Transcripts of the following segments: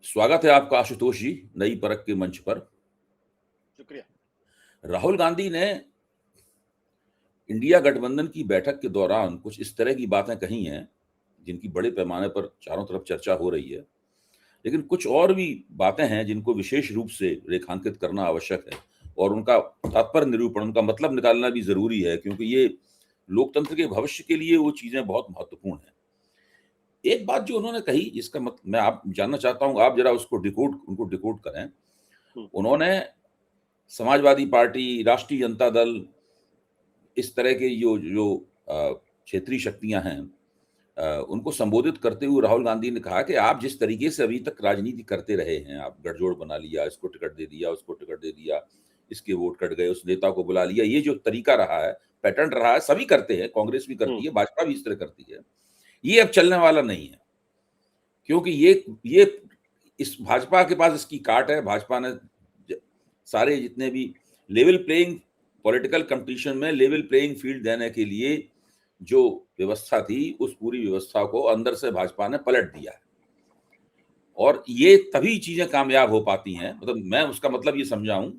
स्वागत है आपका आशुतोष जी, नई परख के मंच पर। शुक्रिया। राहुल गांधी ने इंडिया गठबंधन की बैठक के दौरान कुछ इस तरह की बातें कही हैं, जिनकी बड़े पैमाने पर चारों तरफ चर्चा हो रही है। लेकिन कुछ और भी बातें हैं जिनको विशेष रूप से रेखांकित करना आवश्यक है और उनका तात्पर्य निरूपण, उनका मतलब निकालना भी ज़रूरी है, क्योंकि ये लोकतंत्र के भविष्य के लिए वो चीज़ें बहुत महत्वपूर्ण हैं। एक बात जो उन्होंने कही, जिसका मत मैं आप जानना चाहता हूँ, आप ज़रा उनको डिकोड करें। हुँ। उन्होंने समाजवादी पार्टी, राष्ट्रीय जनता दल, इस तरह के जो जो क्षेत्रीय शक्तियाँ हैं, उनको संबोधित करते हुए राहुल गांधी ने कहा कि आप जिस तरीके से अभी तक राजनीति करते रहे हैं, आप गठजोड़ बना लिया, इसको टिकट दे दिया, उसको टिकट दे दिया, इसके वोट कट गए, उस नेता को बुला लिया, ये जो तरीका रहा है, पैटर्न रहा है, सभी करते हैं, कांग्रेस भी करती है, भाजपा भी इस तरह करती है। ये अब चलने वाला नहीं है, क्योंकि ये इस भाजपा के पास इसकी काट है। भाजपा ने सारे जितने भी लेवल प्लेइंग पॉलिटिकल कंपटीशन में लेवल प्लेइंग फील्ड देने के लिए जो व्यवस्था थी, उस पूरी व्यवस्था को अंदर से भाजपा ने पलट दिया है। और ये तभी चीजें कामयाब हो पाती हैं, मतलब मैं उसका मतलब ये समझाऊं,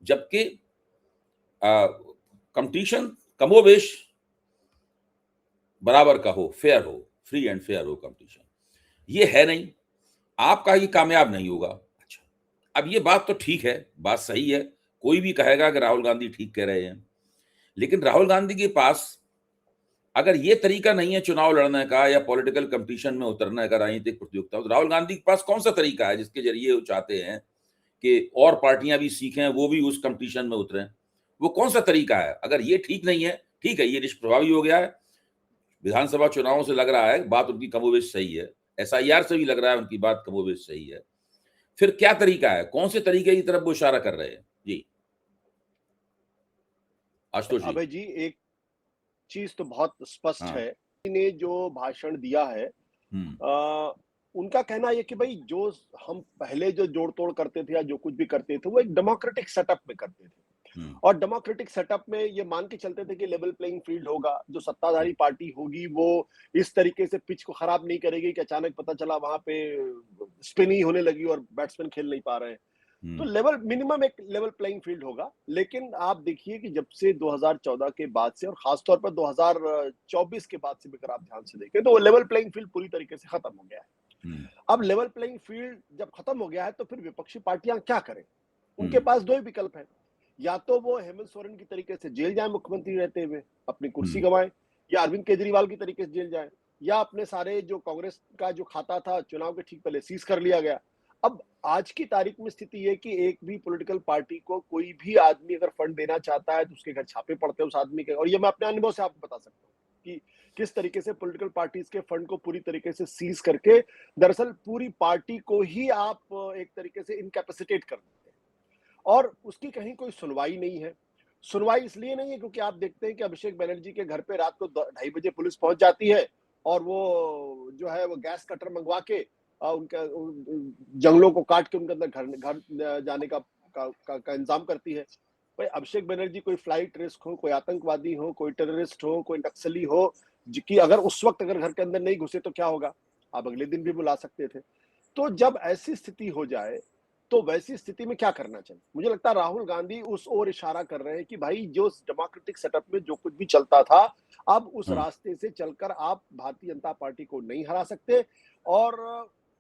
जबकि कंपटीशन कमोबेश बराबर का हो, फेयर हो, फ्री एंड फेयर हो कंपटीशन। ये है नहीं, आपका ये कामयाब नहीं होगा। अच्छा, अब ये बात तो ठीक है, बात सही है, कोई भी कहेगा कि राहुल गांधी ठीक कह रहे हैं, लेकिन राहुल गांधी के पास अगर ये तरीका नहीं है चुनाव लड़ने का या पॉलिटिकल कंपटीशन में उतरने का, राजनीतिक प्रतियोगिता, तो राहुल गांधी के पास कौन सा तरीका है जिसके जरिए वो चाहते हैं कि और पार्टियां भी सीखें, वो भी उस कंपटीशन में उतरें? वो कौन सा तरीका है? अगर ये ठीक नहीं है, ठीक है, ये निष्प्रभावी हो गया है। विधानसभा चुनावों से लग रहा है बात उनकी कमोबेश सही है, एसआईआर से भी लग रहा है उनकी बात कमोबेश सही है। फिर क्या तरीका है? कौन से तरीके की तरफ वो इशारा कर रहे हैं? जी, आशुतोष जी। अभय जी, एक चीज़ तो बहुत स्पष्ट हाँ। है, ने जो भाषण दिया है हुँ, उनका कहना ये कि भई जो हम पहले जो जोड़-तोड़ करते थे या जो कुछ भी करते थे, वो एक डेमोक्रेटिक सेटअप में करते थे। हुँ, और डेमोक्रेटिक सेटअप में ये मान के चलते थे कि लेवल प्लेइंग फील्ड होगा, जो हुँ, सत्ताधारी पार्टी होगी वो इस तरीके से पिच को खराब नहीं करेगी कि अचानक पता चला वहाँ पे स्पिन ही होने लगी और बैट्समैन खेल नहीं पा रहे हैं। तो हुँ, लेवल मिनिमम एक लेवल प्लेइंग फील्ड होगा। लेकिन आप देखिए कि जब से 2014 के बाद से और खास तौर पर 2024 के बाद से भी अगर आप ध्यान से देखें तो वो लेवल प्लेइंग फील्ड पूरी तरीके से खत्म हो गया है। हुँ, अब लेवल प्लेइंग फील्ड जब खत्म हो गया है तो फिर विपक्षी पार्टियां क्या करें? हुँ, उनके पास दो ही विकल्प हैं। या तो वो हेमंत सोरेन की तरीके से जेल जाए मुख्यमंत्री रहते हुए, अपनी कुर्सी हुँ, गंवाएं, या अरविंद केजरीवाल की तरीके से जेल जाए, या अपने सारे जो कांग्रेस का जो खाता था चुनाव के ठीक पहले सीज कर लिया गया। अब आज की तारीख में स्थिति ये कि एक भी पॉलिटिकल पार्टी को कोई भी आदमी अगर फंड देना चाहता है तो उसके घर छापे पड़ते हैं उस आदमी के, और ये मैं अपने अनुभव से आपको बता सकता हूँ कि किस तरीके से पॉलिटिकल पार्टीज के फंड को पूरी तरीके से सीज करके दरअसल पूरी पार्टी को ही आप एक तरीके से इनकैपेसिटेट कर देते हैं और उसकी कहीं कोई सुनवाई नहीं है। सुनवाई इसलिए नहीं है क्योंकि आप देखते हैं कि अभिषेक बनर्जी के घर पे रात को 2:30 बजे पुलिस पहुंच जाती है और वो जो है वो गैस कटर मंगवा के उनका जंगलों को काट के उनके अंदर घर घर जाने का इंतजाम करती है। भाई अभिषेक बनर्जी कोई फ्लाइट रिस्क हो, कोई आतंकवादी हो, कोई टेररिस्ट हो, कोई नक्सली हो, कि अगर उस वक्त अगर घर के अंदर नहीं घुसे तो क्या होगा? आप अगले दिन भी बुला सकते थे। तो जब ऐसी स्थिति हो जाए तो वैसी स्थिति में क्या करना चाहिए? मुझे लगता है राहुल गांधी उस ओर इशारा कर रहे हैं कि भाई जो डेमोक्रेटिक सेटअप में जो कुछ भी चलता था, अब उस हाँ, रास्ते से चलकर आप भारतीय जनता पार्टी को नहीं हरा सकते और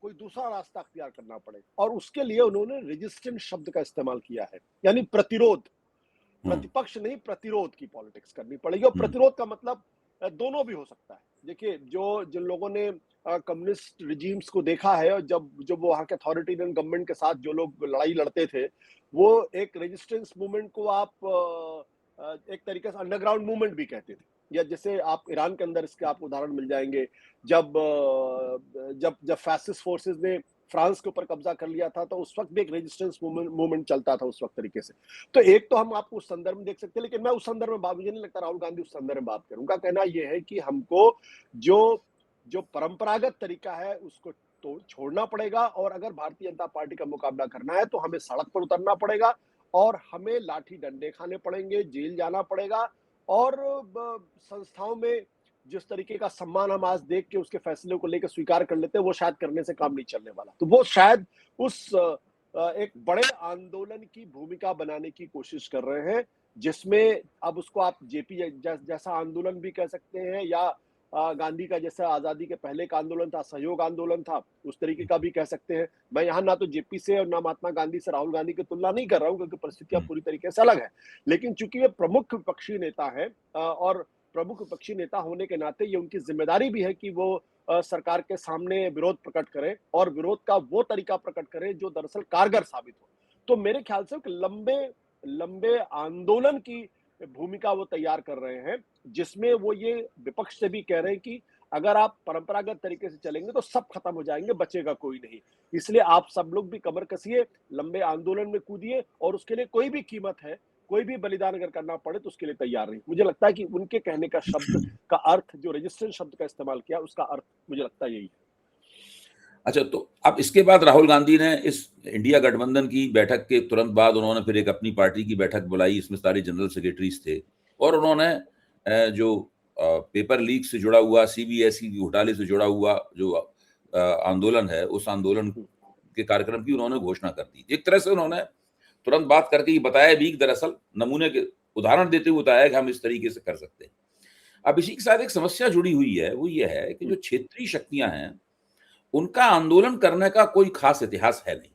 कोई दूसरा रास्ता अख्तियार करना पड़ेगा। और उसके लिए उन्होंने रेजिस्टेंस शब्द का इस्तेमाल किया है, यानी प्रतिरोध। हाँ, प्रतिपक्ष नहीं, प्रतिरोध की पॉलिटिक्स करनी पड़ेगी और हुँ, प्रतिरोध का मतलब दोनों भी हो सकता है। देखिए, जो जिन लोगों ने कम्युनिस्ट रिजीम्स को देखा है और जब जब वो वहाँ के अथॉरिटेरियन गवर्नमेंट के साथ जो लोग लड़ाई लड़ते थे, वो एक रेजिस्टेंस मूवमेंट को आप एक तरीके से अंडरग्राउंड मूवमेंट भी कहते थे। या जैसे आप ईरान के अंदर इसके आपको उदाहरण मिल जाएँगे, जब जब जब फैसिस्ट फोर्सेस ने फ्रांस के ऊपर कब्जा कर लिया था, तो उस वक़्त भी एक रेजिस्टेंस मूवमेंट मूवमेंट चलता था उस वक़्त तरीके से। तो एक तो हम आपको उस संदर्भ में देख सकते हैं, लेकिन मैं उस संदर्भ में बात, मुझे नहीं लगता राहुल गांधी उस संदर्भ में बात करें। उनका कहना यह है कि हमको जो जो परंपरागत तरीका है उसको तो छोड़ना पड़ेगा और अगर भारतीय जनता पार्टी का मुकाबला करना है तो हमें सड़क पर उतरना पड़ेगा और हमें लाठी डंडे खाने पड़ेंगे, जेल जाना पड़ेगा और संस्थाओं में जिस तरीके का सम्मान हम आज देख के उसके फैसले को लेकर स्वीकार कर लेते हैं, वो शायद करने से काम नहीं चलने वाला। तो वो शायद उस एक बड़े आंदोलन की भूमिका बनाने की कोशिश कर रहे हैं, जिसमें अब उसको आप जेपी जैसा आंदोलन भी कह सकते हैं, या गांधी का जैसा आजादी के पहले का आंदोलन था, सहयोग आंदोलन था, उस तरीके का भी कह सकते हैं। मैं यहाँ ना तो जेपी से और ना महात्मा गांधी से राहुल गांधी की तुलना नहीं कर रहा हूँ, क्योंकि परिस्थितियां पूरी तरीके से अलग है। लेकिन चूंकि वे प्रमुख विपक्षी नेता है, और प्रमुख विपक्षी नेता होने के नाते ये उनकी जिम्मेदारी भी है कि वो सरकार के सामने विरोध प्रकट करें, और विरोध का वो तरीका प्रकट करें जो दरअसल कारगर साबित हो। तो मेरे ख्याल से लंबे लंबे आंदोलन की भूमिका वो तैयार कर रहे हैं, जिसमें वो ये विपक्ष से भी कह रहे हैं कि अगर आप परंपरागत तरीके से चलेंगे तो सब खत्म हो जाएंगे, बचेगा कोई नहीं। इसलिए आप सब लोग भी कमर कसिए, लंबे आंदोलन में कूदिए, और उसके लिए कोई भी कीमत है, कोई भी बलिदान अगर करना पड़े तो उसके लिए तैयार रहिए। मुझे लगता है कि उनके कहने का शब्द का अर्थ, जो रेजिस्टेंस शब्द का इस्तेमाल किया, उसका अर्थ मुझे लगता है यही है। अच्छा, तो अब इसके बाद राहुल गांधी ने इस इंडिया गठबंधन की बैठक के तुरंत बाद उन्होंने फिर एक अपनी पार्टी की बैठक बुलाई, इसमें सारे जनरल सेक्रेटरीज थे, और उन्होंने जो पेपर लीक से जुड़ा हुआ, सीबीएसई घोटाले से जुड़ा हुआ जो आंदोलन है, उस आंदोलन के कार्यक्रम की उन्होंने घोषणा कर दी। एक तरह से उन्होंने तुरंत बात करके ये बताया भी कि दरअसल नमूने के उदाहरण देते हुए बताया कि हम इस तरीके से कर सकते हैं। अब इसी के साथ एक समस्या जुड़ी हुई है, वो ये है कि जो क्षेत्रीय शक्तियां हैं, उनका आंदोलन करने का कोई खास इतिहास है नहीं।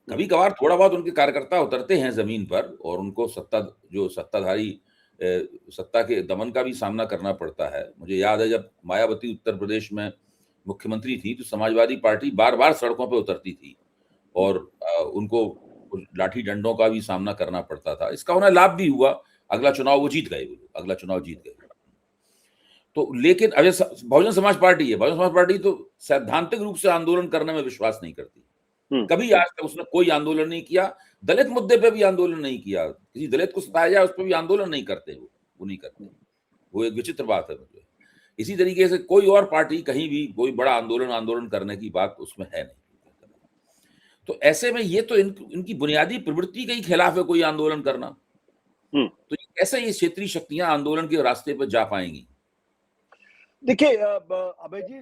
कभी कभार थोड़ा बहुत उनके कार्यकर्ता उतरते हैं जमीन पर, और उनको सत्ताधारी सत्ता के दमन का भी सामना करना पड़ता है। मुझे याद है जब मायावती उत्तर प्रदेश में मुख्यमंत्री थी, तो समाजवादी पार्टी बार बार सड़कों पर उतरती थी, और उनको लाठी डंडों का भी सामना करना पड़ता था। इसका उन्हें लाभ भी हुआ, अगला चुनाव वो जीत गए, अगला चुनाव जीत गए। तो लेकिन अब बहुजन समाज पार्टी है, बहुजन समाज पार्टी तो सैद्धांतिक रूप से आंदोलन करने में विश्वास नहीं करती। कभी आज तक उसने कोई आंदोलन नहीं किया, दलित मुद्दे पे भी आंदोलन नहीं किया, किसी दलित को सताया जाए उस पर भी आंदोलन नहीं करते, वो नहीं करते। वो एक विचित्र बात है मुझे। इसी तरीके से कोई और पार्टी कहीं भी कोई बड़ा आंदोलन करने की बात उसमें है नहीं। तो ऐसे में ये तो इनकी बुनियादी प्रवृत्ति के ही खिलाफ है कोई आंदोलन करना। तो कैसे ये क्षेत्रीय शक्तियां आंदोलन के रास्ते पर जा पाएंगी? देखिए अभय जी,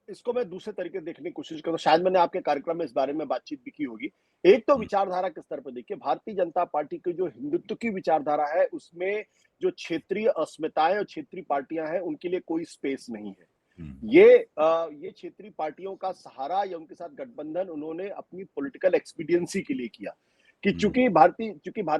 इसको मैं दूसरे तरीके से देखने की कोशिश करूँ, शायद मैंने आपके कार्यक्रम में इस बारे में बातचीत भी की होगी। एक तो विचारधारा के स्तर पर देखिए, भारतीय जनता पार्टी की जो हिंदुत्व की विचारधारा है, उसमें जो क्षेत्रीय अस्मिताएं और क्षेत्रीय पार्टियां हैं, उनके लिए कोई स्पेस नहीं है। ये क्षेत्रीय पार्टियों का सहारा या उनके साथ गठबंधन उन्होंने अपनी पॉलिटिकल एक्सपीडियंसी के लिए किया, कि चूंकि भारतीय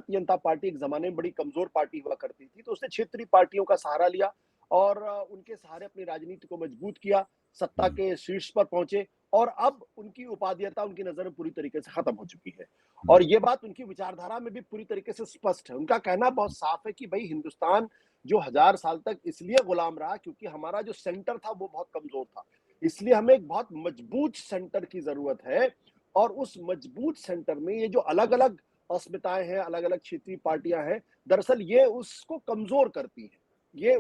जनता पार्टी एक जमाने में बड़ी कमजोर पार्टी हुआ करती थी, तो उसने क्षेत्रीय पार्टियों का सहारा लिया और उनके सहारे अपनी राजनीति को मजबूत किया, सत्ता के शीर्ष पर पहुंचे, और अब उनकी उपाध्यता उनकी नजर में पूरी तरीके से खत्म हो चुकी है। और ये बात उनकी विचारधारा में भी पूरी तरीके से स्पष्ट है। उनका कहना बहुत साफ है कि भाई, हिंदुस्तान जो 1000 साल तक इसलिए गुलाम रहा क्योंकि हमारा जो सेंटर था वो बहुत कमजोर था, इसलिए हमें एक बहुत मजबूत सेंटर की जरूरत है। और उस मजबूत सेंटर में ये जो अलग अलग अस्मिताएं हैं, अलग अलग क्षेत्रीय पार्टियां हैं, दरअसल ये उसको कमजोर करती हैं। ये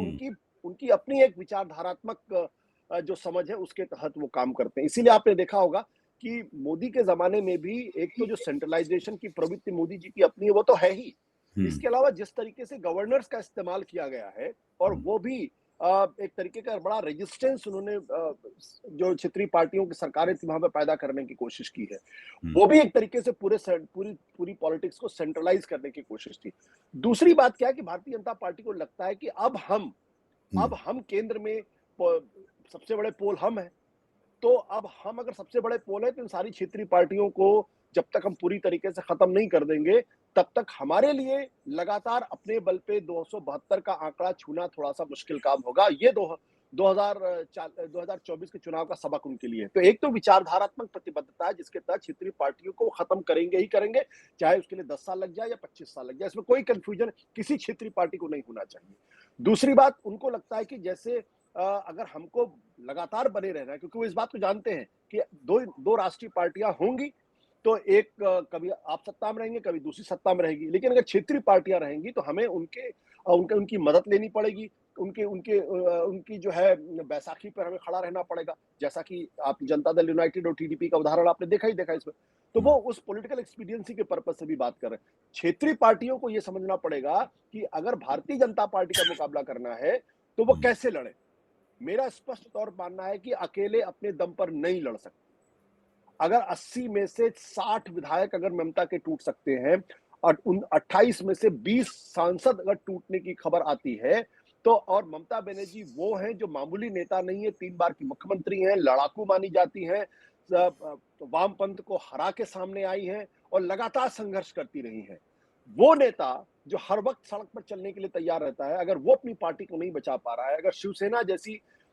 उनकी अपनी एक विचारधारात्मक जो समझ है, उसके तहत वो काम करते हैं। इसीलिए आपने देखा होगा कि मोदी के जमाने में भी एक तो जो सेंट्रलाइजेशन की प्रवृत्ति मोदी जी की अपनी है, वो तो है ही। इसके अलावा जिस तरीके से गवर्नर्स का इस्तेमाल किया गया है, और वो भी एक तरीके का बड़ा रेजिस्टेंस उन्होंने जो क्षेत्रीय पार्टियों की सरकारें थी वहां पे पैदा करने की कोशिश की है, वो भी एक तरीके से पूरी पॉलिटिक्स को सेंट्रलाइज करने की कोशिश थी। दूसरी बात क्या है कि भारतीय जनता पार्टी को लगता है कि अब हम केंद्र में सबसे बड़े पोल हम हैं, तो अब हम अगर सबसे बड़े पोल है, तो इन सारी क्षेत्रीय पार्टियों को जब तक हम पूरी तरीके से खत्म नहीं कर देंगे, तब तक हमारे लिए लगातार अपने बल पे 272 का आंकड़ा छूना थोड़ा सा मुश्किल काम होगा। ये 2024 के चुनाव का सबक उनके लिए। तो एक तो विचारधारात्मक प्रतिबद्धता है, जिसके तहत क्षेत्रीय पार्टियों को खत्म करेंगे ही करेंगे, चाहे उसके लिए 10 साल लग जाए या 25 साल लग जाए। इसमें कोई कंफ्यूजन किसी क्षेत्रीय पार्टी को नहीं होना चाहिए। दूसरी बात, उनको लगता है कि जैसे अगर हमको लगातार बने रहना है, क्योंकि वो इस बात को जानते हैं कि दो राष्ट्रीय पार्टियां होंगी, तो एक कभी आप सत्ता में रहेंगे, कभी दूसरी सत्ता में रहेगी, लेकिन अगर क्षेत्रीय पार्टियां रहेंगी तो हमें उनकी मदद लेनी पड़ेगी, उनके उनके उनकी जो है बैसाखी पर हमें खड़ा रहना पड़ेगा, जैसा कि आप जनता दल यूनाइटेड और टीडीपी का उदाहरण आपने देखा ही देखा इसमें। तो वो उस पॉलिटिकल एक्सपीडियंसी के पर्पज से भी बात कर रहे हैं। क्षेत्रीय पार्टियों को ये समझना पड़ेगा कि अगर भारतीय जनता पार्टी का मुकाबला करना है तो वो कैसे लड़े। मेरा स्पष्ट तौर पर मानना है कि अकेले अपने दम पर नहीं लड़ सकते। अगर 80 में से 60 विधायक अगर ममता के टूट सकते हैं और उन 28 में से 20 सांसद अगर टूटने की खबर आती है, तो और ममता बनर्जी वो हैं जो मामूली नेता नहीं है, 3 बार की मुख्यमंत्री हैं, लड़ाकू मानी जाती हैं, वामपंथ को हरा के सामने आई हैं और लगातार संघर्ष करती रही हैं। वो नेता जो हर वक्त सड़क पर चलने के लिए तैयार रहता है, अगर वो अपनी पार्टी को नहीं बचा पा रहा है, अगर शिवसेना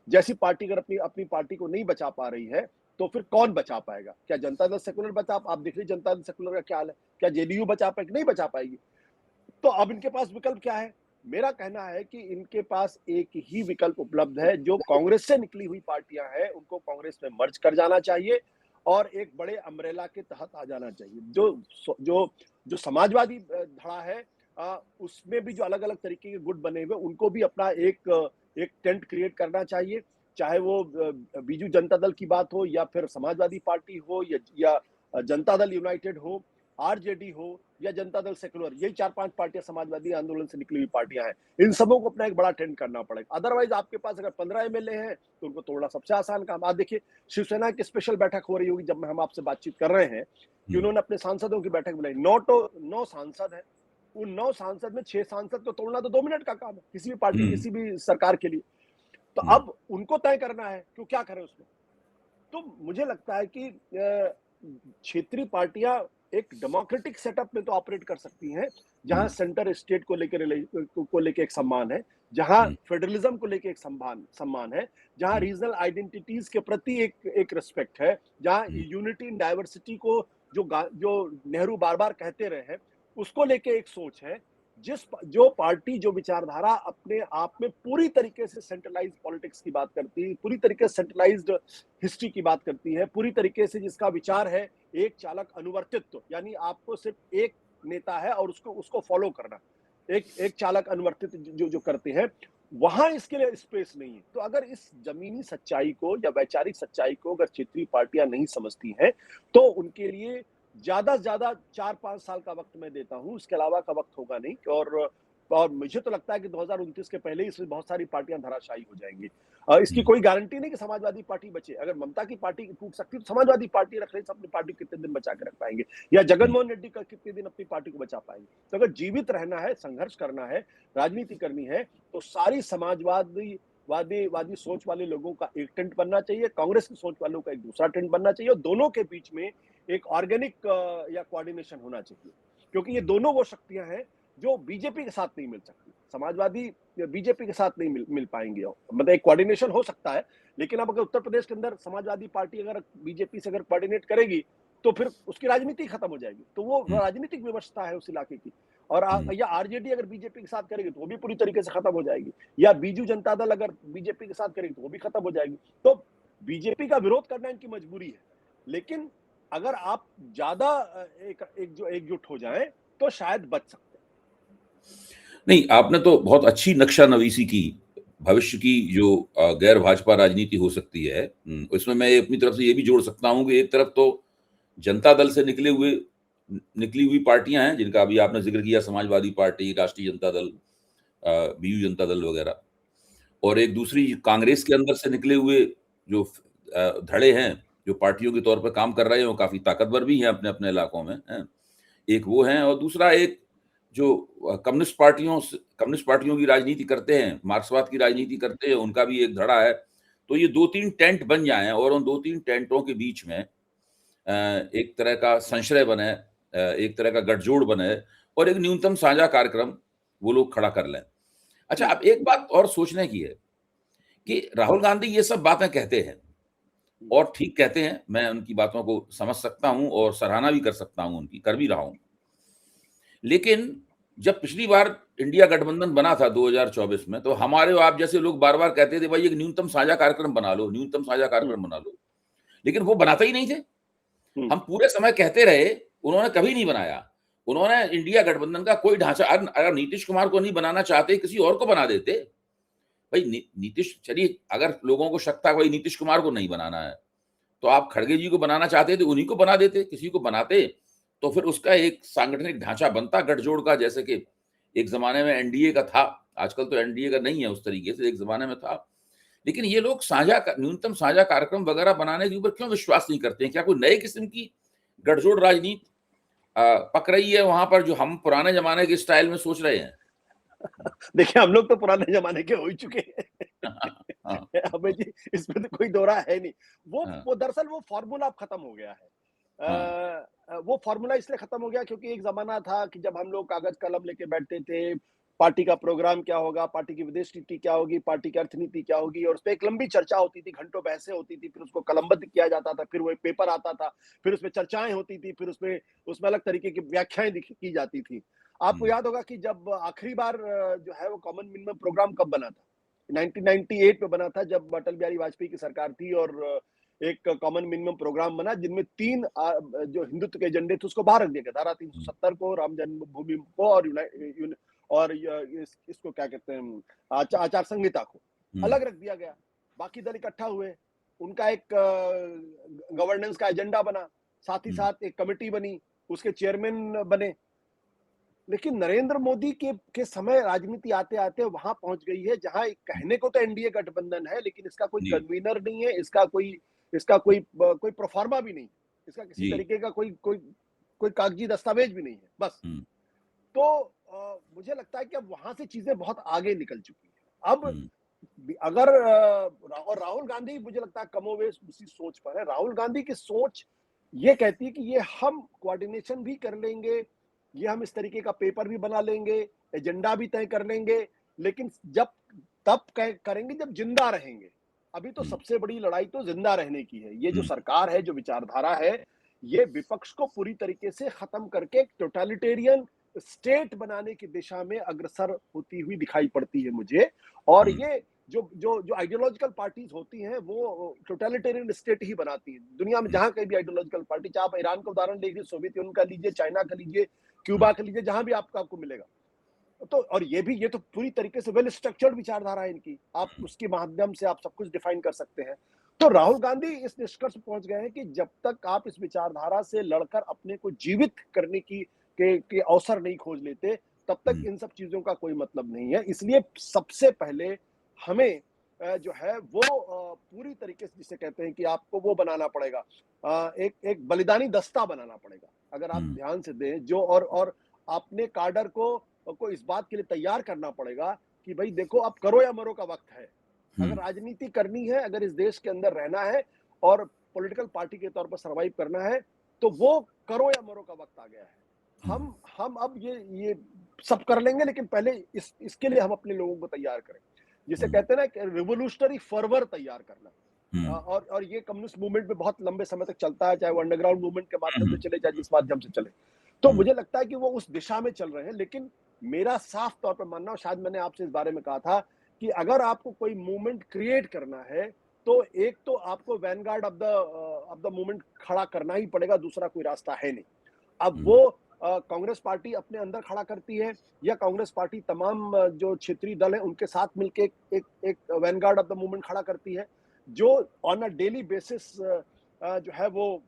जैसी पार्टी अगर अपनी पार्टी को नहीं बचा पा रही है, तो फिर कौन बचा पाएगा? क्या जनता दल सेकुलर आप देख लीजिए जनता दल सेकुलर का क्या हाल है? क्या जेडीयू बचा पाएगी? नहीं बचा पाएगी। तो अब इनके पास विकल्प क्या है? मेरा कहना है कि इनके पास एक ही विकल्प उपलब्ध है, जो कांग्रेस से निकली हुई पार्टियां हैं, उनको कांग्रेस में मर्ज कर जाना चाहिए और एक बड़े अम्ब्रेला के तहत आ जाना चाहिए। जो समाजवादी धड़ा है, उसमें भी जो अलग-अलग तरीके के गुट बने हुए, उनको भी अपना एक टेंट क्रिएट करना चाहिए। चाहे वो बीजू जनता दल की बात हो या फिर समाजवादी पार्टी हो या जनता दल यूनाइटेड हो, आरजेडी हो या जनता दल सेकुलर, यही 4-5 पार्टियां समाजवादी आंदोलन से निकली हुई पार्टियां हैं। इन सबों को अपना एक बड़ा टेंट करना पड़ेगा। अदरवाइज आपके पास अगर 15 एमएलए हैं तो उनको तोड़ना सबसे आसान काम। आप देखिए शिवसेना की स्पेशल बैठक हो रही होगी जब हम आपसे बातचीत कर रहे हैं कि उन्होंने अपने सांसदों की बैठक बुलाई। 9 सांसद है, उन 9 सांसद में 6 सांसद को तोड़ना तो 2 मिनट का काम है किसी भी पार्टी, किसी भी सरकार के लिए। तो अब उनको तय करना है कि क्या करें उसमें। तो मुझे लगता है कि क्षेत्रीय पार्टियां एक डेमोक्रेटिक सेटअप में तो ऑपरेट कर सकती हैं, जहां सेंटर स्टेट को लेकर एक सम्मान है, जहां फेडरलिज्म को लेकर एक सम्मान है, जहां रीजनल आइडेंटिटीज के प्रति एक रिस्पेक्ट है, जहां यूनिटी इन डाइवर्सिटी को जो नेहरू बार बार कहते रहे हैं, उसको लेके एक सोच है। जो पार्टी जो विचारधारा अपने आप में पूरी तरीके से सेंट्रलाइज्ड पॉलिटिक्स की बात करती है, पूरी तरीके से सेंट्रलाइज्ड हिस्ट्री की बात करती है, पूरी तरीके से जिसका विचार है एक चालक अनुवर्तित्व, यानी आपको सिर्फ एक नेता है और उसको फॉलो करना, एक चालक अनुवर्तित जो करते हैं, वहां इसके लिए स्पेस नहीं है। तो अगर इस जमीनी सच्चाई को या वैचारिक सच्चाई को अगर क्षेत्रीय पार्टियां नहीं समझती हैं, तो उनके लिए ज्यादा से ज्यादा 4-5 साल का वक्त मैं देता हूं, इसके अलावा का वक्त होगा नहीं। और मुझे तो लगता है कि 2029 के पहले ही इसमें बहुत सारी पार्टियां धराशायी हो जाएंगी। इसकी कोई गारंटी नहीं कि समाजवादी पार्टी बचे। अगर ममता की पार्टी टूट सकती है तो समाजवादी पार्टी रख रही, अपनी पार्टी कितने दिन बचा के रख पाएंगे, या जगनमोहन रेड्डी का कितने दिन अपनी पार्टी को बचा पाएंगे। तो अगर जीवित रहना है, संघर्ष करना है, राजनीति करनी है, तो सारी वादी सोच वाले लोगों का एक टेंट बनना चाहिए, कांग्रेस की सोच वालों का एक दूसरा टेंट बनना चाहिए, और दोनों के बीच में एक ऑर्गेनिक या कोऑर्डिनेशन होना चाहिए। क्योंकि ये दोनों वो शक्तियां हैं जो बीजेपी के साथ नहीं मिल सकती। समाजवादी बीजेपी के साथ नहीं मिल पाएंगे। मतलब एक कोऑर्डिनेशन हो सकता है, लेकिन अब अगर उत्तर प्रदेश के अंदर समाजवादी पार्टी अगर बीजेपी से अगर कोऑर्डिनेट करेगी तो फिर उसकी राजनीति खत्म हो जाएगी। तो वो राजनीतिक व्यवस्था है उस इलाके की। और या आरजेडी अगर बीजेपी के साथ करेगी तो वो भी पूरी तरीके से खत्म हो जाएगी, या बीजू जनता दल अगर बीजेपी के साथ करेगी तो वो भी खत्म हो जाएगी। तो बीजेपी का विरोध करना इनकी मजबूरी है, लेकिन अगर आप ज्यादा एकजुट हो जाएं तो शायद बच सकते हैं। नहीं, आपने तो बहुत अच्छी नक्शा नवीसी की भविष्य की जो गैर भाजपा राजनीति हो सकती है। इसमें मैं अपनी तरफ से ये भी जोड़ सकता हूं कि एक तरफ तो जनता दल से निकली हुई पार्टियां हैं जिनका अभी आपने जिक्र किया, समाजवादी पार्टी, राष्ट्रीय जनता दल, बीजू जनता दल वगैरह, और एक दूसरी कांग्रेस के अंदर से निकले हुए जो धड़े हैं जो पार्टियों के तौर पर काम कर रहे हैं, वो काफी ताकतवर भी हैं अपने अपने इलाकों में हैं। एक वो हैं, और दूसरा एक जो कम्युनिस्ट पार्टियों की राजनीति करते हैं, मार्क्सवाद की राजनीति करते हैं, उनका भी एक धड़ा है। तो ये 2-3 टेंट बन जाएं और उन 2-3 टेंटों के बीच में एक तरह का संश्रय बने, एक तरह का गठजोड़ बने और एक न्यूनतम साझा कार्यक्रम वो लोग खड़ा कर लें। अच्छा, अब एक बात और सोचने की है कि राहुल गांधी ये सब बातें कहते हैं और ठीक कहते हैं, मैं उनकी बातों को समझ सकता हूं और सराहना भी कर सकता हूं, उनकी कर भी रहा हूं। लेकिन जब पिछली बार इंडिया गठबंधन बना था 2024 में, तो हमारे आप जैसे लोग बार बार कहते थे भाई एक न्यूनतम साझा कार्यक्रम बना लो, न्यूनतम साझा कार्यक्रम बना लो, लेकिन वो बनाते ही नहीं थे। हम पूरे समय कहते रहे, उन्होंने कभी नहीं बनाया। उन्होंने इंडिया गठबंधन का कोई ढांचा, अगर नीतीश कुमार को नहीं बनाना चाहते किसी और को बना देते, भाई नीतीश, चलिए अगर लोगों को शक था भाई नीतीश कुमार को नहीं बनाना है, तो आप खड़गे जी को बनाना चाहते थे, उन्हीं को बना देते, किसी को बनाते तो फिर उसका एक सांगठनिक ढांचा बनता गठजोड़ का, जैसे कि एक ज़माने में एनडीए का था। आजकल तो एनडीए का नहीं है उस तरीके से, एक ज़माने में था। लेकिन ये लोग न्यूनतम साझा कार्यक्रम वगैरह बनाने के ऊपर क्यों विश्वास नहीं करते हैं? क्या कोई नए किस्म की गठजोड़ राजनीति पक रही है वहाँ पर, जो हम पुराने ज़माने के स्टाइल में सोच रहे हैं? देखिए, हम लोग तो पुराने ज़माने के हो ही चुके हैं। हाँ, हमें जी इसमें तो कोई दो राय है नहीं। हाँ, वो दरअसल वो फ़ॉर्मूला अब खत्म हो गया है। हाँ, वो फ़ॉर्मूला इसलिए खत्म हो गया क्योंकि एक ज़माना था कि जब हम लोग कागज़ कलम लेके बैठते थे, पार्टी का प्रोग्राम क्या होगा, पार्टी की विदेश नीति क्या होगी, पार्टी की अर्थनीति क्या होगी, और उसपे एक लंबी चर्चा होती थी, घंटों बहसें होती थी, फिर उसको कलमबद्ध किया जाता था, फिर वो एक पेपर आता था, फिर उसमें चर्चाएँ होती थी, फिर उसमें उसमें अलग तरीके की व्याख्याएँ की जाती थी। आपको हुँ, याद होगा कि जब आखिरी बार जो है वो कॉमन मिनिमम प्रोग्राम कब बना था? 1998 में बना था, जब अटल बिहारी वाजपेयी की सरकार थी, और एक कॉमन मिनिमम प्रोग्राम बना जिनमें 3 जो हिंदुत्व के एजेंडे थे उसको बाहर रख दिया गया। धारा हुँ, 370 को, राम जन्मभूमि को, और और इसको क्या कहते हैं, आचार संहिता को हुँ, अलग रख दिया गया। बाकी दल इकट्ठा हुए, उनका एक गवर्नेंस का एजेंडा बना, साथ ही हुँ, साथ एक कमिटी बनी, उसके चेयरमैन बने। लेकिन नरेंद्र मोदी के समय राजनीति आते-आते वहां पहुंच गई है जहां कहने को तो एनडीए गठबंधन है, लेकिन इसका कोई जी, कन्वीनर नहीं है, इसका कोई प्रोफार्मा भी नहीं, इसका किसी जी, तरीके का कोई कोई कोई कागजी दस्तावेज भी नहीं है, बस। हुँ, तो मुझे लगता है कि अब वहां से चीजें बहुत आगे निकल चुकी है। अब हुँ, अगर और राहुल गांधी मुझे लगता है कमोवेश उसी सोच पर है। राहुल गांधी की सोच ये कहती है कि ये हम कोऑर्डिनेशन भी कर लेंगे, ये हम इस तरीके का पेपर भी बना लेंगे, एजेंडा भी तय कर लेंगे, लेकिन जब तब करेंगे जब जिंदा रहेंगे। अभी तो हुँ, सबसे बड़ी लड़ाई तो जिंदा रहने की है। ये जो हुँ, सरकार है, जो विचारधारा है, ये विपक्ष को पूरी तरीके से खत्म करके एक टोटलिटेरियन स्टेट बनाने की दिशा में अग्रसर होती हुई दिखाई पड़ती है मुझे। और हुँ, ये जो आइडियोलॉजिकल पार्टीज होती हैं वो टोटलिटेरियन स्टेट ही बनाती हैं। दुनिया में हुँ, जहां कहीं भी आइडियोलॉजिकल पार्टी, चाहे आप ईरान का उदाहरण लीजिए, सोवियत यूनियन का लीजिए, चाइना का लीजिए, हुँ, क्यूबा का लीजिए, जहां भी आपको मिलेगा। तो और ये तो पूरी तरीके से वेल स्ट्रक्चर्ड विचारधारा है इनकी। आप उसके माध्यम से आप सब कुछ डिफाइन कर सकते हैं। तो राहुल गांधी इस निष्कर्ष पर पहुंच गए हैं कि जब तक आप इस विचारधारा से लड़कर अपने को जीवित करने के अवसर नहीं खोज लेते, तब तक हुँ, इन सब चीजों का कोई मतलब नहीं है। इसलिए सबसे पहले हमें जो है वो पूरी तरीके से, जिसे कहते हैं कि आपको वो बनाना पड़ेगा, एक एक बलिदानी दस्ता बनाना पड़ेगा। अगर आप हुँ, ध्यान से दें जो, और अपने काडर को इस बात के लिए तैयार करना पड़ेगा कि भाई देखो, अब करो या मरो का वक्त है। हुँ, अगर राजनीति करनी है, अगर इस देश के अंदर रहना है और पॉलिटिकल पार्टी के तौर पर सर्वाइव करना है, तो वो करो या मरो का वक्त आ गया है। हुँ, हम अब ये सब कर लेंगे, लेकिन पहले इसके लिए हम अपने लोगों को तैयार करें। जिसे हुँ, कहते हैं ना कि रिवोल्यूशनरी फर्वर तैयार करना। हुँ, और ये कम्युनिस्ट मूवमेंट में बहुत लंबे समय तक चलता है, चाहे वो अंडरग्राउंड मूवमेंट के माध्यम हुँ, से चले, चाहे जिस माध्यम से चले। तो हुँ, मुझे लगता है कि वो उस दिशा में चल रहे हैं, लेकिन मेरा साफ तौर पर मानना, और शायद मैंने आपसे इस बारे में कहा था, कि अगर आपको कोई मूवमेंट क्रिएट करना है, तो एक तो आपको वैनगार्ड ऑफ द मूवमेंट खड़ा करना ही पड़ेगा, दूसरा कोई रास्ता है नहीं। अब हुँ, वो कांग्रेस पार्टी अपने अंदर खड़ा करती है, या कांग्रेस पार्टी तमाम जो क्षेत्रीय दल हैं उनके साथ मिलके एक एक वैनगार्ड ऑफ द मूवमेंट खड़ा करती है, जो ऑन अ डेली बेसिस जो है वो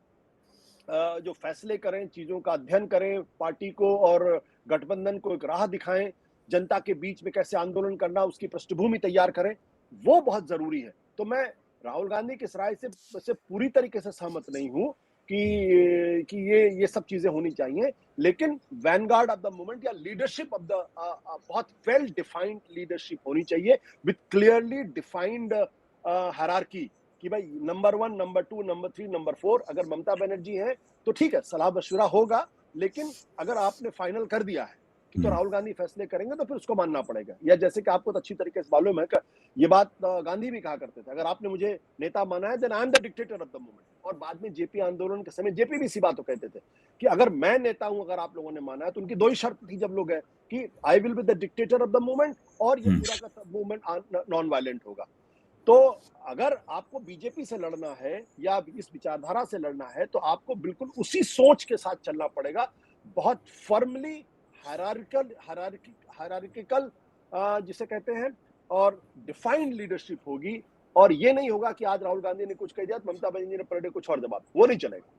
जो फैसले करें, चीजों का अध्ययन करें, पार्टी को और गठबंधन को एक राह दिखाएं, जनता के बीच में कैसे आंदोलन करना, उसकी पृष्ठभूमि तैयार करें, वो बहुत जरूरी है। तो मैं राहुल गांधी की इस राय से पूरी तरीके से सहमत नहीं हूं कि ये सब चीजें होनी चाहिए, लेकिन वैनगार्ड ऑफ द मूवमेंट या लीडरशिप ऑफ द बहुत वेल डिफाइंड लीडरशिप होनी चाहिए, विथ क्लियरली डिफाइंड हायरार्की, कि भाई नंबर 1, नंबर 2, नंबर 3, नंबर 4। अगर ममता बनर्जी है तो ठीक है, सलाह मशवरा होगा, लेकिन अगर आपने फाइनल कर दिया है कि तो हुँ, राहुल गांधी फैसले करेंगे, तो फिर उसको मानना पड़ेगा। या जैसे कि आपको तो अच्छी तरीके से मालूम है कि ये बात गांधी भी कहा करते थे, अगर आपने मुझे नेता माना है, then I am the dictator of the movement. और बाद में जेपी आंदोलन के समय जेपी भी इसी बात को कहते थे कि अगर मैं नेता हूं, अगर आप लोगों ने माना है, तो उनकी दो ही शर्त थी जब लोग गए, कि I will be the dictator of the movement, और ये हुँ, पूरा का मूवमेंट नॉन वायलेंट होगा। तो अगर आपको बीजेपी से लड़ना है या इस विचारधारा से लड़ना है, तो आपको बिल्कुल उसी सोच के साथ चलना पड़ेगा, बहुत फर्मली हायरार्किकल, जिसे कहते हैं और डिफाइंड लीडरशिप होगी। और ये नहीं होगा कि आज राहुल गांधी ने कुछ कह दिया तो ममता बनर्जी ने पर डे कुछ और जवाब, वो नहीं चलेगा।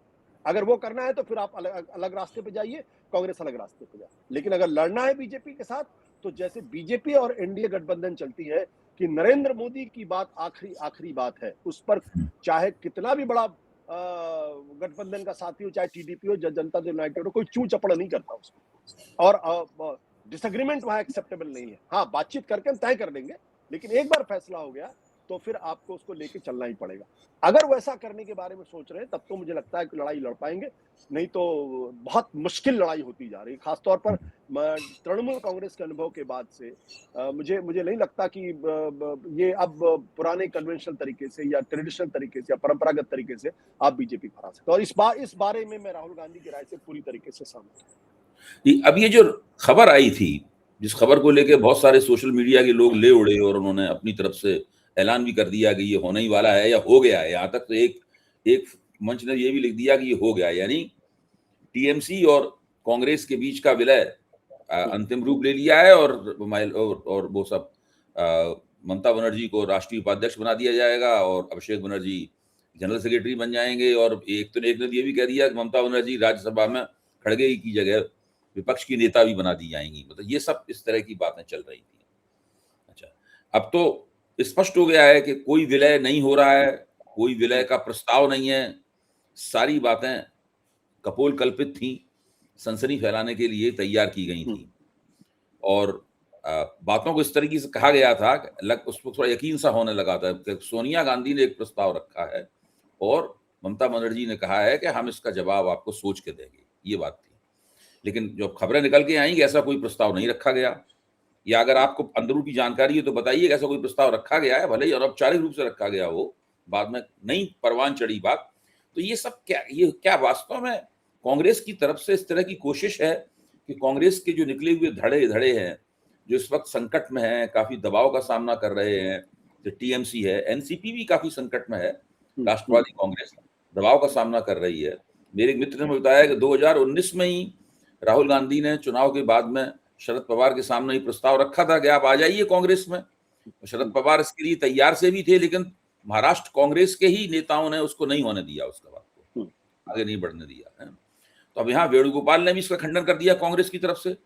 अगर वो करना है तो फिर आप अलग अलग रास्ते पे जाइए, कांग्रेस अलग रास्ते पे जाए। लेकिन अगर लड़ना है बीजेपी के साथ, तो जैसे बीजेपी और एनडीए गठबंधन चलती है कि नरेंद्र मोदी की बात आखिरी आखिरी बात है, उस पर चाहे कितना भी बड़ा गठबंधन का साथी हो, चाहे टीडीपी हो, जनता दल यूनाइटेड हो, कोई चू चपड़ नहीं करता उसको। और डिसएग्रीमेंट वहां एक्सेप्टेबल नहीं है। हाँ, बातचीत करके हम तय कर लेंगे, लेकिन एक बार फैसला हो गया तो फिर आपको उसको लेके चलना ही पड़ेगा। अगर वैसा करने के बारे में सोच रहे हैं तब तो मुझे लगता है कि लड़ाई लड़ पाएंगे, नहीं तो बहुत मुश्किल लड़ाई होती जा रही है। खासतौर पर तृणमूल कांग्रेस के अनुभव के बाद से मुझे मुझे नहीं लगता कि ये अब पुराने कन्वेंशनल तरीके से या ट्रेडिशनल तरीके से या परंपरागत तरीके से आप बीजेपी को हरा सकते। और इस बारे में मैं राहुल गांधी की राय से पूरी तरीके से सहमत हूँ। अब ये जो खबर आई थी, जिस खबर को लेके बहुत सारे सोशल मीडिया के लोग ले उड़े और उन्होंने अपनी तरफ से ऐलान भी कर दिया कि ये होने ही वाला है या हो गया है। यहाँ तक तो एक मंच ने ये भी लिख दिया कि ये हो गया, यानी टीएमसी और कांग्रेस के बीच का विलय अंतिम रूप ले लिया है और वो सब ममता बनर्जी को राष्ट्रीय उपाध्यक्ष बना दिया जाएगा और अभिषेक बनर्जी जनरल सेक्रेटरी बन जाएंगे। और एक ने ये भी कह दिया कि ममता बनर्जी राज्यसभा में खड़गे की जगह विपक्ष की नेता भी बना दी जाएंगी। मतलब ये सब इस तरह की बातें चल रही थी। अच्छा, अब तो स्पष्ट हो गया है कि कोई विलय नहीं हो रहा है, कोई विलय का प्रस्ताव नहीं है। सारी बातें कपोल कल्पित थी, सनसनी फैलाने के लिए तैयार की गई थी। और बातों को इस तरीके से कहा गया था, उसको थोड़ा यकीन सा होने लगा था कि सोनिया गांधी ने एक प्रस्ताव रखा है और ममता बनर्जी ने कहा है कि हम इसका जवाब आपको सोच के देंगे, ये बात थी। लेकिन जो खबरें निकल के आई कि ऐसा कोई प्रस्ताव नहीं रखा गया, या अगर आपको अंदरूनी की जानकारी है तो बताइए कि ऐसा कोई प्रस्ताव रखा गया है, भले ही अनौपचारिक रूप से रखा गया हो, बाद में नहीं परवान चढ़ी बात। तो ये सब क्या वास्तव में कांग्रेस की तरफ से इस तरह की कोशिश है कि कांग्रेस के जो निकले हुए धड़े हैं, जो इस वक्त संकट में है, काफी दबाव का सामना कर रहे हैं, जो टीएमसी है, एनसीपी भी काफी संकट में है, राष्ट्रवादी कांग्रेस दबाव का सामना कर रही है। मेरे एक मित्र ने बताया कि 2019 में ही राहुल गांधी ने चुनाव के बाद में शरद पवार के सामने ही प्रस्ताव रखा था कि आप आ जाइए कांग्रेस में। शरद पवार इसके लिए तैयार से भी थे, लेकिन महाराष्ट्र कांग्रेस के ही नेताओं ने उसको नहीं होने दिया, उसका बात को आगे नहीं बढ़ने दिया है। तो अब यहाँ वेणुगोपाल ने भी इसका खंडन कर दिया कांग्रेस की तरफ से,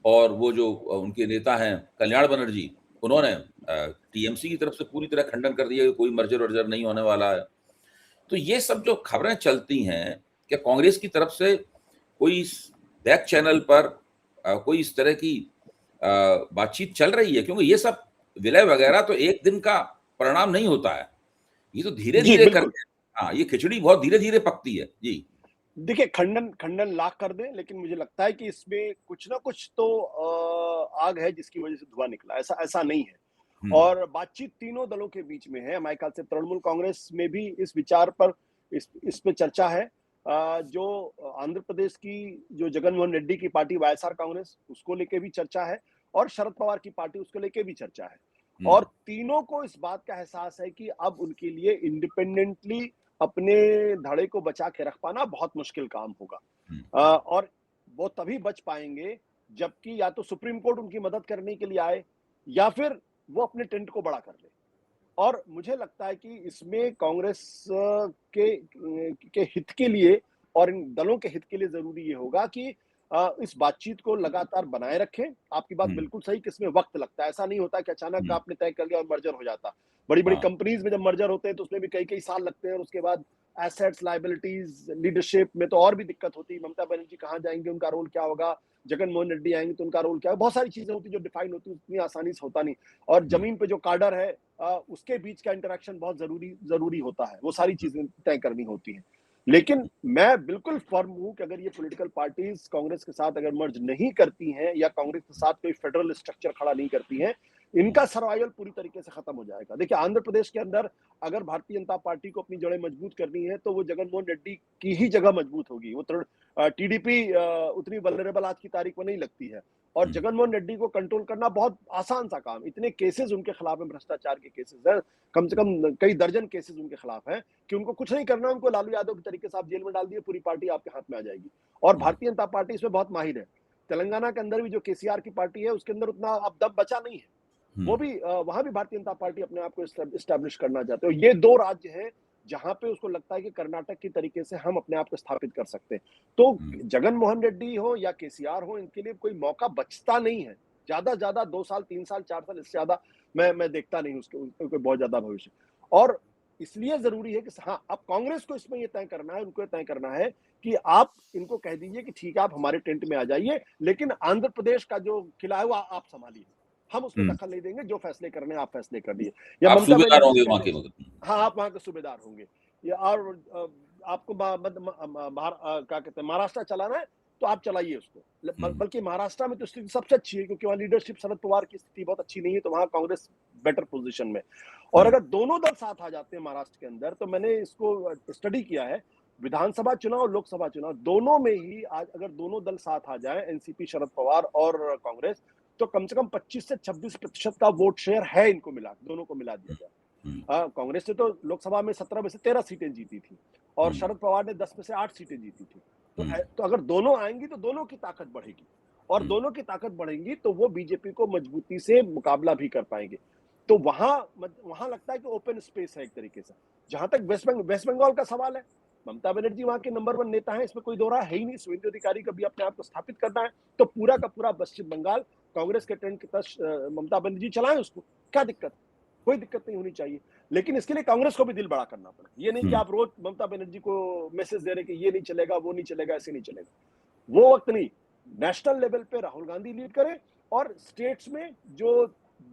और वो जो उनके नेता हैं कल्याण बनर्जी, उन्होंने टीएमसी की तरफ से पूरी तरह खंडन कर दिया कि कोई मर्जर वर्जर नहीं होने वाला है। तो ये सब जो खबरें चलती हैं, क्या कांग्रेस की तरफ से कोई बैक चैनल पर कोई इस तरह की बातचीत चल रही है? क्योंकि ये सब विलय वगैरह तो एक दिन का परिणाम नहीं होता है, ये तो धीरे धीरे करके, हाँ, ये खिचड़ी बहुत धीरे धीरे पकती है। जी देखिए, खंडन लाख कर दें, लेकिन मुझे लगता है कि इसमें कुछ ना कुछ तो आग है जिसकी वजह से धुआं निकला, ऐसा नहीं है। और बातचीत तीनों दलों के बीच में है। हमारे ख्याल से तृणमूल कांग्रेस में भी इस विचार पर इस पे चर्चा है। जो आंध्र प्रदेश की जो जगनमोहन रेड्डी की पार्टी वाईएसआर कांग्रेस, उसको लेके भी चर्चा है, और शरद पवार की पार्टी, उसको लेके भी चर्चा है। और तीनों को इस बात का एहसास है कि अब उनके लिए इंडिपेंडेंटली अपने धड़े को बचा के रख पाना बहुत मुश्किल काम होगा। और वो तभी बच पाएंगे जबकि या तो सुप्रीम कोर्ट उनकी मदद करने के लिए आए, या फिर वो अपने टेंट को बड़ा कर ले। और मुझे लगता है कि इसमें कांग्रेस के हित के लिए और इन दलों के हित के लिए जरूरी ये होगा कि इस बातचीत को लगातार बनाए रखें। आपकी बात बिल्कुल सही कि इसमें वक्त लगता है, ऐसा नहीं होता कि अचानक आपने तय कर लिया और मर्जर हो जाता। बड़ी बड़ी कंपनीज में जब मर्जर होते हैं तो उसमें भी कई साल लगते हैं, और उसके बाद एसेट्स, लायबिलिटीज, लीडरशिप में तो और भी दिक्कत होती है। ममता बनर्जी कहाँ जाएंगे, उनका रोल क्या होगा, जगनमोहन रेड्डी आएंगे तो उनका रोल क्या है, बहुत सारी चीजें होती है जो डिफाइन होती है, उतनी आसानी से होता नहीं। और जमीन पे जो काडर है उसके बीच का इंटरेक्शन बहुत जरूरी होता है, वो सारी चीजें तय करनी होती हैं। लेकिन मैं बिल्कुल फर्म हूं कि अगर ये पॉलिटिकल पार्टीज कांग्रेस के साथ अगर मर्ज नहीं करती हैं, या कांग्रेस के साथ कोई फेडरल स्ट्रक्चर खड़ा नहीं करती हैं, इनका सर्वाइवल पूरी तरीके से खत्म हो जाएगा। देखिए, आंध्र प्रदेश के अंदर अगर भारतीय जनता पार्टी को अपनी जड़ें मजबूत करनी है तो वो जगनमोहन रेड्डी की ही जगह मजबूत होगी। वो टीडीपी उतनी वल्नरेबल आज की तारीख में नहीं लगती है। और जगनमोहन रेड्डी को कंट्रोल करना बहुत आसान सा काम, इतने केसेस उनके खिलाफ है, भ्रष्टाचार के केसेस है, कम से कम कई दर्जन केसेस उनके खिलाफ है, कि उनको कुछ नहीं करना, उनको लालू यादव के तरीके से आप जेल में डाल दिए, पूरी पार्टी आपके हाथ में आ जाएगी। और भारतीय जनता पार्टी इसमें बहुत माहिर है। तेलंगाना के अंदर भी जो केसीआर की पार्टी है, उसके अंदर उतना अब दम बचा नहीं है। वो भी वहां भी भारतीय जनता पार्टी अपने आप को इस्टेब्लिश करना चाहते हो। ये दो राज्य हैं जहां पे उसको लगता है कि कर्नाटक की तरीके से हम अपने आप को स्थापित कर सकते हैं। तो जगन मोहन रेड्डी हो या केसीआर हो, इनके लिए कोई मौका बचता नहीं है। ज्यादा 2 साल 3 साल 4 साल, इससे ज्यादा मैं देखता नहीं उसके कोई बहुत ज्यादा भविष्य। और इसलिए जरूरी है कि हाँ, अब कांग्रेस को इसमें ये तय करना है, उनको ये तय करना है कि आप इनको कह दीजिए कि ठीक है, आप हमारे टेंट में आ जाइए, लेकिन आंध्र प्रदेश का जो किला है वो आप संभालिए, हम उसमें दखल नहीं देंगे, जो फैसले करने हैं आप फैसले कर दिए। या आप ममता सूबेदार बनर्जी होंगे कह वहां दे, के, मतलब। हाँ, आप वहां के सूबेदार होंगे। या और आपको क्या कहते हैं, महाराष्ट्र चलाना है तो आप चलाइए उसको। बल्कि महाराष्ट्र में तो स्थिति सबसे अच्छी है, क्योंकि वहां लीडरशिप शरद पवार की स्थिति बहुत अच्छी नहीं है, तो वहां कांग्रेस बेटर पोजीशन में। और अगर दोनों दल साथ आ जाते हैं महाराष्ट्र के अंदर, तो मैंने इसको स्टडी किया है, विधानसभा चुनाव और लोकसभा चुनाव दोनों में ही आज अगर दोनों दल साथ आ जाए, एनसीपी शरद पवार और कांग्रेस, तो कम से कम 25 से 26% का वोट शेयर है इनको मिला, दोनों को मिला दिया जाए। कांग्रेस ने तो लोकसभा में 17 में से 13 सीटें जीती थी और शरद पवार ने 10 में से 8 सीटें जीती थी। तो अगर दोनों आएंगी तो दोनों की ताकत बढ़ेगी, और दोनों की ताकत बढ़ेगी तो वो बीजेपी को मजबूती से मुकाबला भी कर पाएंगे। तो वहां लगता है कि ओपन स्पेस है एक तरीके से। जहां तक वेस्ट बंगाल का सवाल है, ममता बनर्जी वहां के नंबर 1 नेता है, इसमें कोई दो राय है ही नहीं। शुभेंदु अधिकारी को भी अपने आप को स्थापित करना है, तो पूरा का पूरा पश्चिम बंगाल कांग्रेस के ट्रेंड के तहत ममता बनर्जी चलाएं उसको, क्या दिक्कत? कोई दिक्कत नहीं होनी चाहिए। लेकिन इसके लिए कांग्रेस को भी दिल बड़ा करना पड़ेगा। ये नहीं कि आप रोज ममता बनर्जी को मैसेज दे रहे कि ये नहीं चलेगा, वो नहीं चलेगा, ऐसे नहीं चलेगा। वो वक्त नहीं। नेशनल लेवल पे राहुल गांधी लीड करें, और स्टेट्स में जो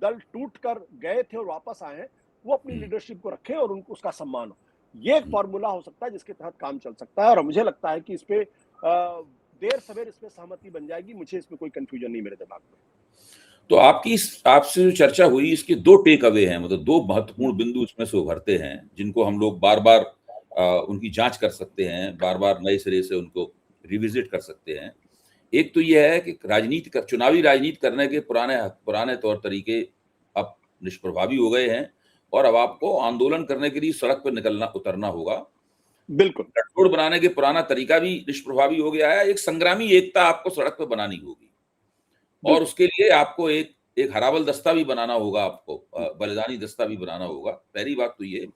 दल टूट कर गए थे और वापस आए हैं, वो अपनी लीडरशिप को रखें और उनको उसका सम्मान हो। ये एक फॉर्मूला हो सकता है जिसके तहत काम चल सकता है, और मुझे लगता है कि इस पे देर सवेर इसमें सहमति बन जाएगी। मुझे इसमें कोई कंफ्यूजन नहीं मेरे दिमाग में। तो आपसे जो चर्चा हुई, इसके दो टेक अवे हैं, मतलब दो महत्वपूर्ण बिंदु इसमें से उभरते हैं, जिनको हम लोग बार बार उनकी जांच कर सकते हैं, बार बार नए सिरे से उनको रिविजिट कर सकते हैं। एक तो यह है कि चुनावी राजनीति करने के पुराने तौर तरीके अब निष्प्रभावी हो गए हैं, और अब आपको आंदोलन करने के लिए सड़क पर उतरना होगा। बिल्कुल, गठजोड़ बनाने के पुराना तरीका भी निष्प्रभावी हो गया है। एक संग्रामी एकता आपको सड़क पर बनानी होगी, और उसके लिए आपको एक हरावल दस्ता भी बनाना होगा, आपको बलिदानी दस्ता भी बनाना होगा। पहली बात तो ये।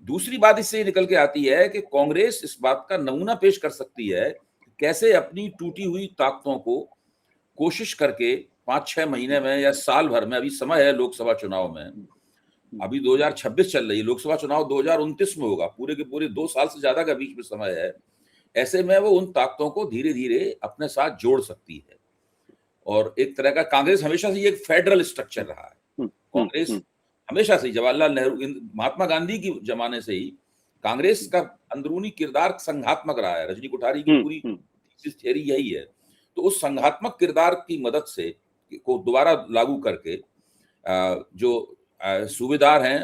दूसरी बात इससे निकल के आती है कि कांग्रेस इस बात का नमूना पेश कर सकती है कैसे अपनी टूटी हुई ताकतों को कोशिश करके 5-6 महीने में या साल भर में, अभी समय है लोकसभा चुनाव में, अभी 2026 चल रही है, लोकसभा चुनाव 2029 में होगा, पूरे के पूरे 2 साल से ज्यादा का बीच में समय है। ऐसे में वो उन ताकतों को धीरे धीरे अपने साथ जोड़ सकती है। और एक तरह का कांग्रेस हमेशा से ये एक फेडरल स्ट्रक्चर रहा है। कांग्रेस हमेशा से, जवाहरलाल नेहरू, महात्मा गांधी की जमाने से ही कांग्रेस का अंदरूनी किरदार संघात्मक रहा है। रजनी कोठारी की पूरी थियरी यही है। तो उस संघात्मक किरदार की मदद से को दोबारा लागू करके जो सूबेदार हैं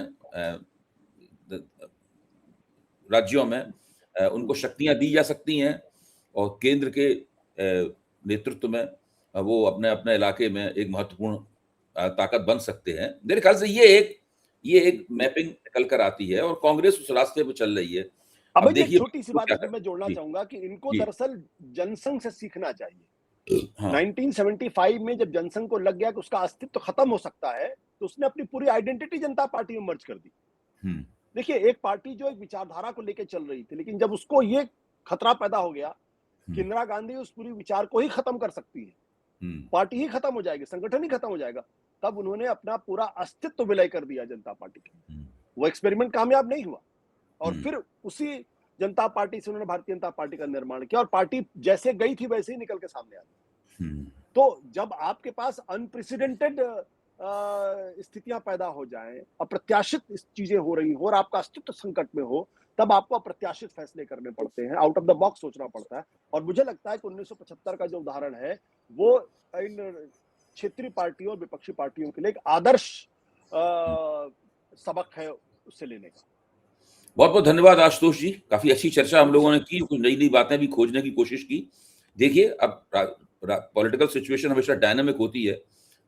राज्यों में, उनको शक्तियां दी जा सकती हैं, और केंद्र के नेतृत्व में वो अपने अपने इलाके में एक महत्वपूर्ण ताकत बन सकते हैं। मेरे ख्याल से ये एक मैपिंग निकल कर आती है, और कांग्रेस उस रास्ते पर चल रही है। अब देखिए, छोटी सी बात मैं जोड़ना चाहूंगा कि इनको दरअसल जनसंघ से सीखना चाहिए। 1975 में जब जनसंघ को लग गया कि उसका अस्तित्व खत्म हो सकता है, तो उसने अपनी पूरी आइडेंटिटी जनता पार्टी में मर्ज कर दी। देखिए, एक पार्टी जो एक विचारधारा को लेकर चल रही थी, लेकिन जब उसको ये खतरा पैदा हो गया कि इंदिरा गांधी उस पूरी विचार को ही खत्म कर सकती है, पार्टी ही खत्म हो जाएगी, संगठन ही खत्म हो जाएगा, तब उन्होंने अपना पूरा अस्तित्व विलय कर दिया जनता पार्टी के। वो एक्सपेरिमेंट कामयाब नहीं हुआ, और फिर उसी जनता पार्टी से उन्होंने भारतीय जनता पार्टी का निर्माण किया, और पार्टी जैसे गई थी वैसे ही निकल के सामने आ गई। तो जब आपके पास अनप्रेसिडेंटेड स्थितियां पैदा हो जाएं, अप्रत्याशित चीजें हो रही हो, और आपका अस्तित्व संकट में हो, तब आपको अप्रत्याशित फैसले करने पड़ते हैं, आउट ऑफ द बॉक्स सोचना पड़ता है। और मुझे लगता है कि 1975 का जो उदाहरण है, वो इन क्षेत्रीय पार्टियों और विपक्षी पार्टियों के लिए एक आदर्श सबक है उससे लेने का। बहुत बहुत धन्यवाद आशुतोष जी, काफी अच्छी चर्चा हम लोगों ने की, कुछ नई नई बातें भी खोजने की कोशिश की। देखिए, अब पॉलिटिकल सिचुएशन हमेशा डायनामिक होती है,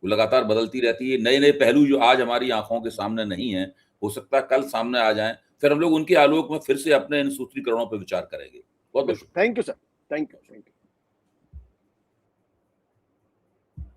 वो लगातार बदलती रहती है। नए नए पहलू जो आज हमारी आंखों के सामने नहीं है, हो सकता है कल सामने आ जाएं, फिर हम लोग उनके आलोक में फिर से अपने इन सूत्रीकरणों पर विचार करेंगे। बहुत बहुत thank you sir, thank you.